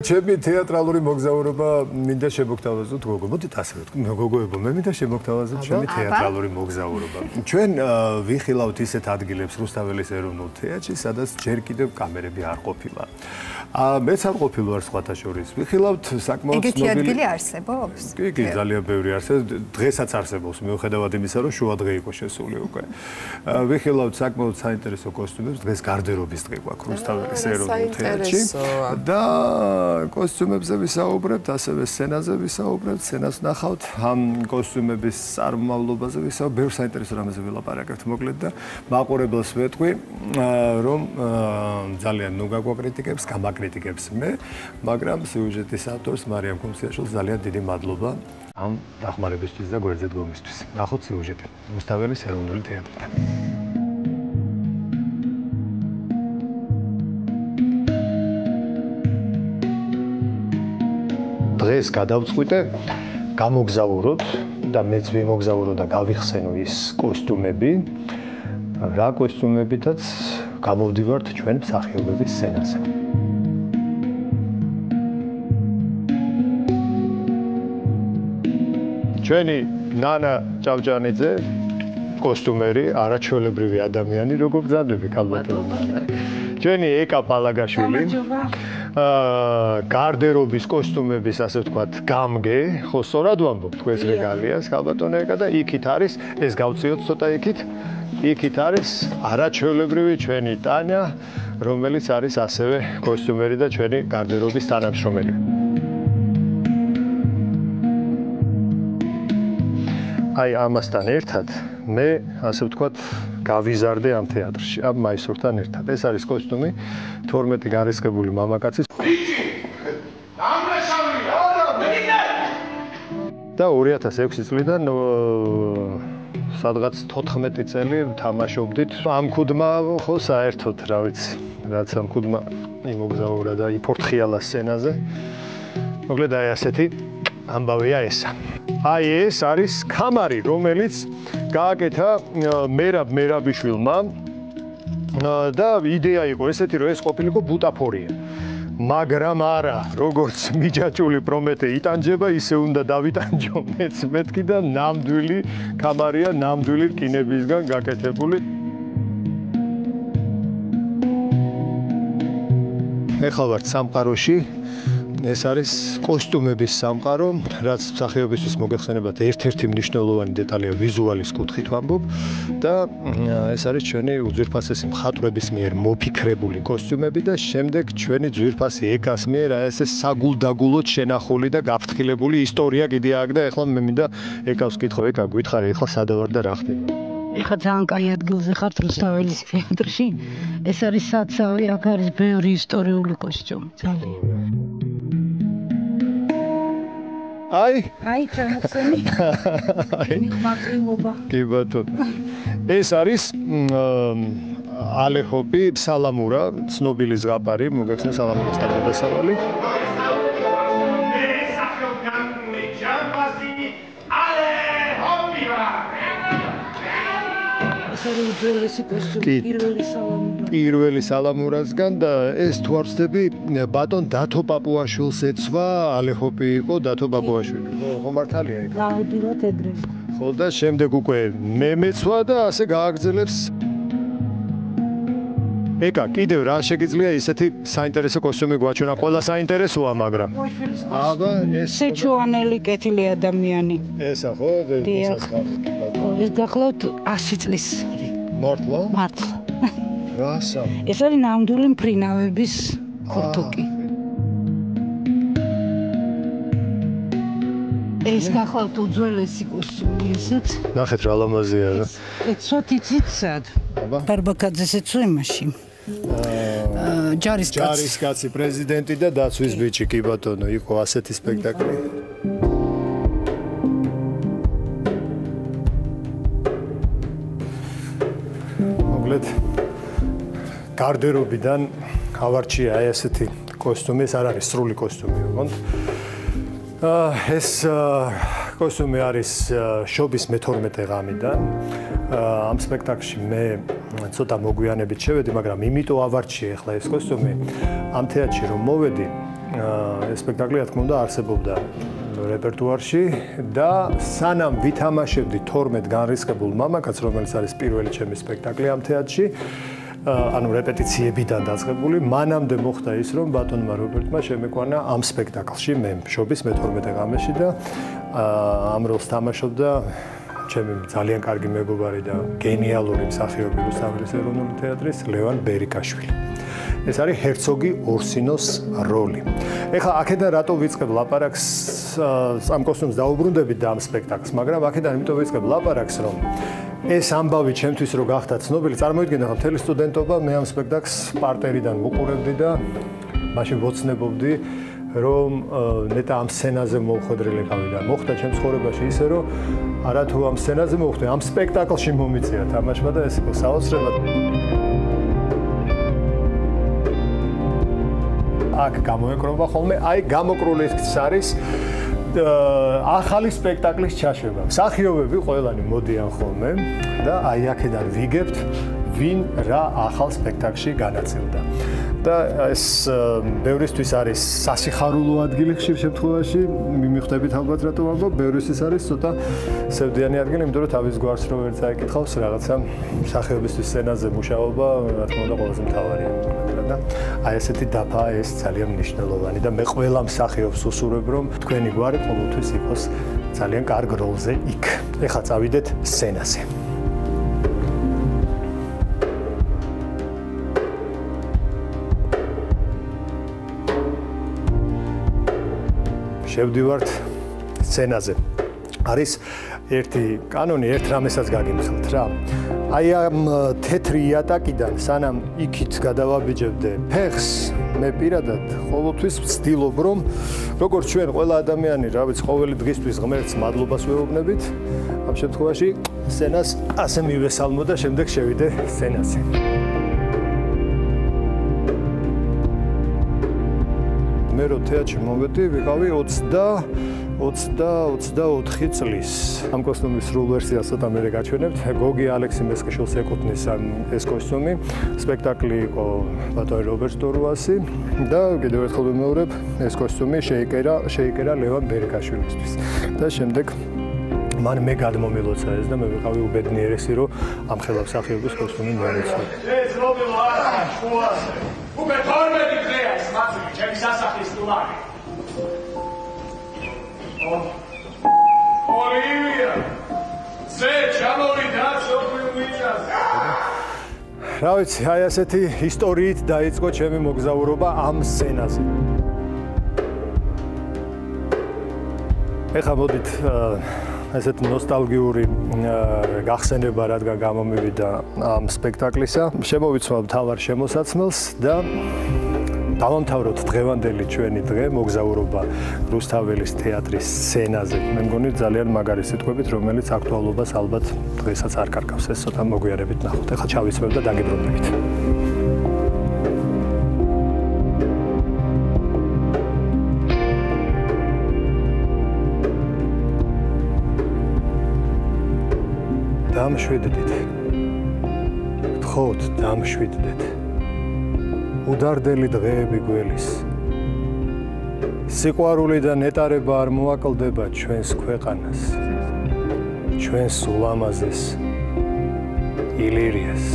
ჩემი თეატრალური მოგზაურობა მინდა შემოგთავაზოთ გოგო. მოდით ასე ვთქვი, გოგოებო, მე მინდა შემოგთავაზოთ ჩემი თეატრალური მოგზაურობა. ჩვენ ვიხილავთ ისეთ ადგილებს რუსთაველის ეროვნულ თეატრში, სადაც ჯერ კიდევ კამერები არ ყოფილა. მეც არ ყოფილი ვარ სხვათა შორის. ვიხილავთ საკმაოდ ეგეთი ადგილი არსებობს? კი, ძალიან ბევრი არსებობს. დღესაც არსებობს, მიუხედავად იმისა, რომ შუა დღე იყო შესული უკვე. ვიხილავთ საკმაოდ საინტერესო კოსტუმებს. დღეს გარდერობის დღე გვაქვს რუსთაველის ეროვნულ თეატრში. და კოსტუმებზე ვისაუბრებთ, ასევე სცენაზე ვისაუბრებთ, სცენას ვნახავთ, ამ კოსტუმების წარმომავლობაზე ვისაუბრებთ, ბევრ საინტერესო რამეზე ვილაპარაკებთ მოკლედ და მაყურებელს ვეთქვი, რომ ძალიან ნუ გაგვაკრიტიკებს, გამაკრიტიკებს მე, მაგრამ სიუჟეტის ავტორს მარიამ ქუმსიაშვილს ძალიან დიდი მადლობა ამ დახმარებისთვის და გვერდზე დგომისთვის. ნახოთ სიუჟეტი რუსთაველის ეროვნული თეატრიდან. დღეს გადავწყვიტე გამოგზაუროთ და მეც ვიმოგზაურო და გავიხსენო ის კოსტუმები, რა კოსტუმებითაც გამოვდივართ ჩვენ მსახიობების სცენაზე. ჩვენი ნანა ჭავჭანიძე კოსტუმერი, არაჩვეულებრივი ადამიანი, როგორ გძადები ქალბატონო. ჩვენი ეკა პალაგაშვილი გარდერობის კოსტუმების ასე ვთქვათ გამგე, ხო სწორად ვამბობ თქვენს რეგალიას ქალბატონო ეკა და იქით არის ეს გავწიოთ ცოტა იქით არის არაჩვეულებრივი ჩვენი ტანია, რომელიც არის ასევე კოსტუმერი და ჩვენი გარდერობის თანამშრომელი. აი ამასთან ერთად მე ასე ვთქვათ გავიზარდე ამ თეატრში, ამ მაისურთან ერთად. ეს არის კოსტუმი 12 გარისხებული მამაკაცის და 2006 წლიდან სადღაც 14 წელი ვთამაშობდით. ამ ქუდმა ხო საერთოდ რა ვიცი, რაც ამ ქუდმა იმოგზაურა და იფორთხიალა სცენაზე. მოკლედ აი ასეთი ამბავია ესა. აი ეს არის კამარი, რომელიც გააკეთა მერაბიშვილმა და იდეა იყო ესეთი, რომ ეს ყოფილიყო ბუტაფორია. მაგრამ არა, როგორც მიჯაჭული პრომეთე იტანჯება, ისე უნდა დავიტანჯო მეც მეთქი და ნამდვილი კამარია, ნამდვილი რკინებისგან გაკეთებული. ეხლა ვართ სამყაროში. ეს არის კოსტუმების სამყარო, რაც მსახიობისთვის მოგეხსენებათ ერთ-ერთი მნიშვნელოვანი დეტალია ვიზუალის კუთხით ვამბობ და ეს არის ჩვენი უძვირფასესი მხატვრების მიერ მოფიქრებული კოსტუმები და შემდეგ ჩვენი ძვირფასი ეკას მიერ ეს საგულდაგულოდ შენახული და გაფრთხილებული ისტორია კიდე აქვს და ეხლა მე მინდა ეკავს კითხო, ეკა გითხარი, ეხლა სადავარ და რა ხდება? ეხლა ძალიან კაი ადგილზე ხართ რუსთაველის თეატრში. ეს არის საცავი, აქ არის ბევრი ისტორიული კოსტუმი, ძალიან. აი ჩამოხსენი. მიღმართლობა. კი ბატონო. ეს არის ალეჰოპი სალამურა, ცნობილი ზღაპარი, მოგეხსენე სალამურას თავდასავალი. პირველი სალამურასგან და ეს თუ არ ვცდები ბატონ დათო პაპუაშვილს ეცვა, ალეჰოპი იყო დათო პაპუაშვილი. ხო მართალია იქ. დავდივართ ეგრე. ხო და შემდეგ უკვე მე მეცვა და ასე გააგრძელებს. ეკა კიდევ რა შეგიძლია ისეთი საინტერესო კოსტუმი გვაჩვენა, ყველა საინტერესოა, მაგრამ აბა ეს სეჩუანელი კეთილი ადამიანი. ესა ხო? ეს გახლავთ 100 წლის. მართლა? მართლა. რასა? ეს არის ნამდვილი მფრინავების ხურთუკი. ეს გახლავთ უძველესი კოსტუმი, ესეც. ნახეთ რა ლამაზია რა. ეს სოთიცით სად? აბა. ბარბაკაძეს ეცვა იმაში. ჯარისკაცი პრეზიდენტი და დაცვის ბიჭი, კი ბატონო, იყო ასეთი სპექტაკლი. გარდერობიდან ავარჩია ესეთი კოსტუმი, ეს არ არის სრული კოსტუმი, ოღონდ. ეს კოსტუმი არის შობის მე-12 ღამიდან. ამ სპექტაკლში მე ცოტა მოგვიანებით შევედი, მაგრამ იმიტომ ავარჩიე ახლა ეს კოსტუმი ამ თეატრში რომ მოვედი, სპექტაკლი, რა თქმა უნდა, არსებობდა რეპერტუარში და სანამ ვითამაშებდი 12 განრისხებულ მამაკაცს, რომელიც არის პირველი ჩემი სპექტაკლი ამ თეატრში, ანუ რეპეტიციებიდან დაწყებული, მანამდე მოხდა ის, რომ ბატონმა რობერტმა შემეკვანა ამ სპექტაკლში მე მშობის მე-12 ღამეში და ამ როლს თამაშობდა ჩემი ძალიან კარგი მეგობარი და გენიალური მსახიობი რუსთაველის ეროვნული თეატრის ლევან ბერიკაშვილი. ეს არის ჰერცოგი ორსინოს როლი. ეხლა აქედან რატო ვიწყებ ლაპარაკს ამ კოსტუმს დაუბრუნდებით და ამ სპექტაკლს, მაგრამ აქედან იმიტომ ვიწყებ ლაპარაკს, რომ ეს ამბავი ჩემთვის რო გახდა ცნობილი, წარმოიდგინე ხა მთელი სტუდენტობა მე ამ სპექტაკლს პარტერიდან ვუყურებდი და მაშინ ვოცნებობდი რომ ნეტა ამ სცენაზე მოვხვედრილებავი და მოხდა ჩემს ცხოვრებაში ისე რომ არათუ ამ სცენაზე მოვხვდი, ამ სპექტაკლში მომიწია თამაშმა და ეს იყო საოცრებად. აქ გამოეკრობა ხოლმე, აი გამოკრულის არის ახალი სპექტაკლის ჩაშვება. მსახიობები ყველანი მოდიან ხოლმე და აი აქედან ვიგებთ ვინ რა ახალ სპექტაკლში განაწილდა. და ეს ბევრისთვის არის სასიხარულო ადგილი ხშირ შემთხვევაში, მივხვდებით ალბათ რატო ვამბობ, ბევრისთვის არის ცოტა სევდიანი ადგილი, იმიტომ რომ თავის გვარს რო ვერ წაიკითხავს, რაღაცა მსახიობისთვის სცენაზე მუშაობა, რა თქმა უნდა, ყველაზე მთავარია. და აი ესეთი დაფა ეს ძალიან მნიშვნელოვანი და მე ყველა მსახიობს უსურვებ, რომ თქვენი გვარი ყოველთვის იყოს ძალიან კარგ როლზე იქ. ეხლა წავიდეთ სცენაზე. შევდივართ სცენაზე. არის ერთი კანონი, ერთ რამესაც გაგიმხელთ რა. აი ამ თეთრი იატაკიდან სანამ იქით გადავაბიჯებდე ფეხს, მე პირადად ყოველთვის ვცდილობ, რომ როგორც ჩვენ ყველა ადამიანი, რა ვიცი, ყოველი დღისთვის ღმერთს მადლობას ვეუბნებით, ამ შემთხვევაში სცენას ასე მივესალმო და შემდეგ შევიდე სცენაზე. მე რო თეატრში მოვედი, ვიყავი 24 წლის. ამ კოსტუმის სრულ ვერსიას ცოტა მერე გაჩვენებთ. გოგი ალექსი მესკიშვილს ეკუთვნის ეს კოსტუმი. სპექტაკლი იყო ბატონ რობერტ დორუასი და კიდევ ერთხელ ვიმეორებ, ეს კოსტუმი შეიკერა ლევან ბერიკაშვილისთვის. და შემდეგ მან მე გადმომილოცა ეს და მე ვიყავი უბედნიერესი, რომ ამ ხელა მსახიობის კოსტუმი მომეცვა. ეს რომელი არა, შუაზე. უკვე 12 დღეა ეს მათი ჩემი სასახლის სტუმარი. ოლივია. ზე ჩამოვიდა სოფიუმიას. რა ვიცი, აი ასეთი ისტორიით დაიწყო ჩემი მოგზაურობა ამ სცენაზე. ეხლა მოდით ასეთ ნოსტალგიური გახსენება რადგან გამომივიდა ამ სპექტაკლისა. შემოვიცვალ მთავარ შემოსაცმელს და დავამთავროთ დღევანდელი ჩვენი დღე მოგზაურობა რუსთაველის თეატრის სცენაზე. მე მგონი ძალიან მაგარი სიტყვებით, რომელიც აქტუალობას ალბათ დღესაც არ კარგავს. ეს ცოტა მოგვიარებით ნახოთ. ეხლა ჩავიცვევ და დაგიბრუნდებით. დამშვიდდით. გთხოვთ, დამშვიდდეთ. უდარდელი დღეები გველის. სიყვარული და ნეტარება არ მოაკლდება ჩვენს ქვეყანას, ჩვენს ულამაზეს ილირიას.